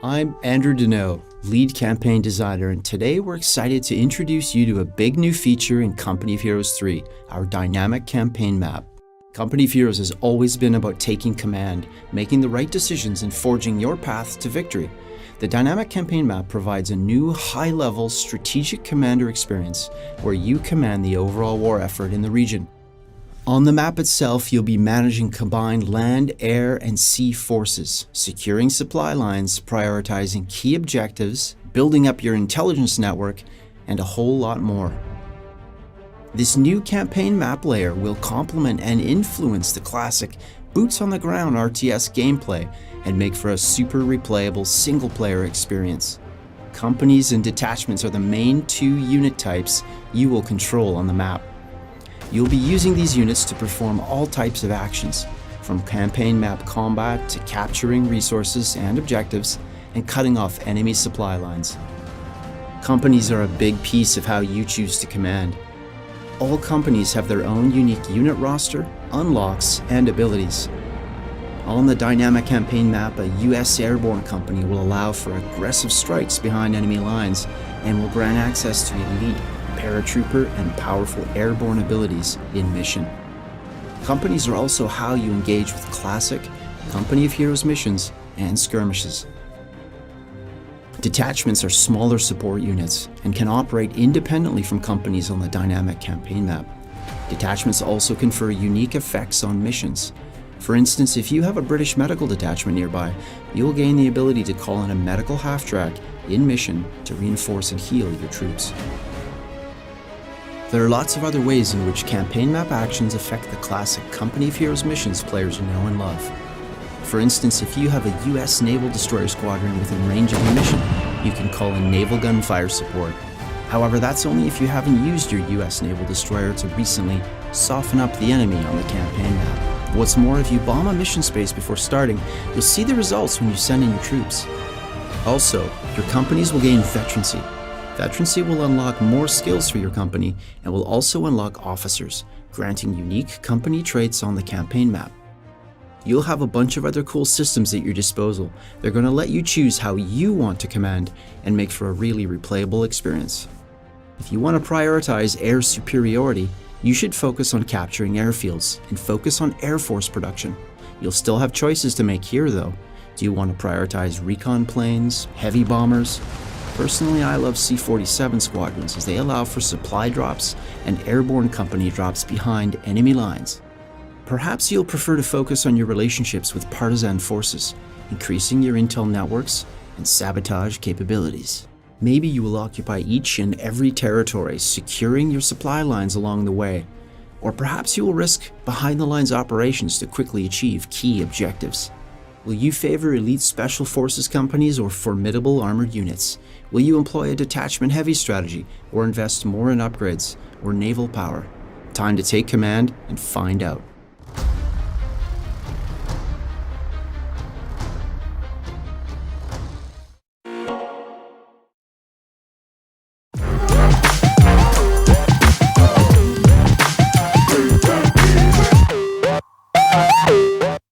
I'm Andrew Deneau, lead campaign designer, and today we're excited to introduce you to a big new feature in Company of Heroes 3, our dynamic campaign map. Company of Heroes has always been about taking command, making the right decisions, and forging your path to victory. The dynamic campaign map provides a new high-level strategic commander experience where you command the overall war effort in the region. On the map itself, you'll be managing combined land, air, and sea forces, securing supply lines, prioritizing key objectives, building up your intelligence network, and a whole lot more. This new campaign map layer will complement and influence the classic boots-on-the-ground RTS gameplay and make for a super replayable single-player experience. Companies and detachments are the main two unit types you will control on the map. You'll be using these units to perform all types of actions, from campaign map combat to capturing resources and objectives and cutting off enemy supply lines. Companies are a big piece of how you choose to command. All companies have their own unique unit roster, unlocks, and abilities. On the dynamic campaign map, a US airborne company will allow for aggressive strikes behind enemy lines and will grant access to elite paratrooper and powerful airborne abilities in mission. Companies are also how you engage with classic Company of Heroes missions and skirmishes. Detachments are smaller support units and can operate independently from companies on the dynamic campaign map. Detachments also confer unique effects on missions. For instance, if you have a British medical detachment nearby, you'll gain the ability to call in a medical half-track in mission to reinforce and heal your troops. There are lots of other ways in which campaign map actions affect the classic Company of Heroes missions players know and love. For instance, if you have a US naval destroyer squadron within range of your mission, you can call in naval gunfire support. However, that's only if you haven't used your US naval destroyer to recently soften up the enemy on the campaign map. What's more, if you bomb a mission space before starting, you'll see the results when you send in your troops. Also, your companies will gain veterancy. Veterancy will unlock more skills for your company and will also unlock officers, granting unique company traits on the campaign map. You'll have a bunch of other cool systems at your disposal. They're going to let you choose how you want to command and make for a really replayable experience. If you want to prioritize air superiority, you should focus on capturing airfields and focus on Air Force production. You'll still have choices to make here though. Do you want to prioritize recon planes, heavy bombers? Personally, I love C-47 squadrons as they allow for supply drops and airborne company drops behind enemy lines. Perhaps you'll prefer to focus on your relationships with partisan forces, increasing your intel networks and sabotage capabilities. Maybe you will occupy each and every territory, securing your supply lines along the way. Or perhaps you will risk behind-the-lines operations to quickly achieve key objectives. Will you favor elite special forces companies or formidable armored units? Will you employ a detachment heavy strategy or invest more in upgrades or naval power? Time to take command and find out.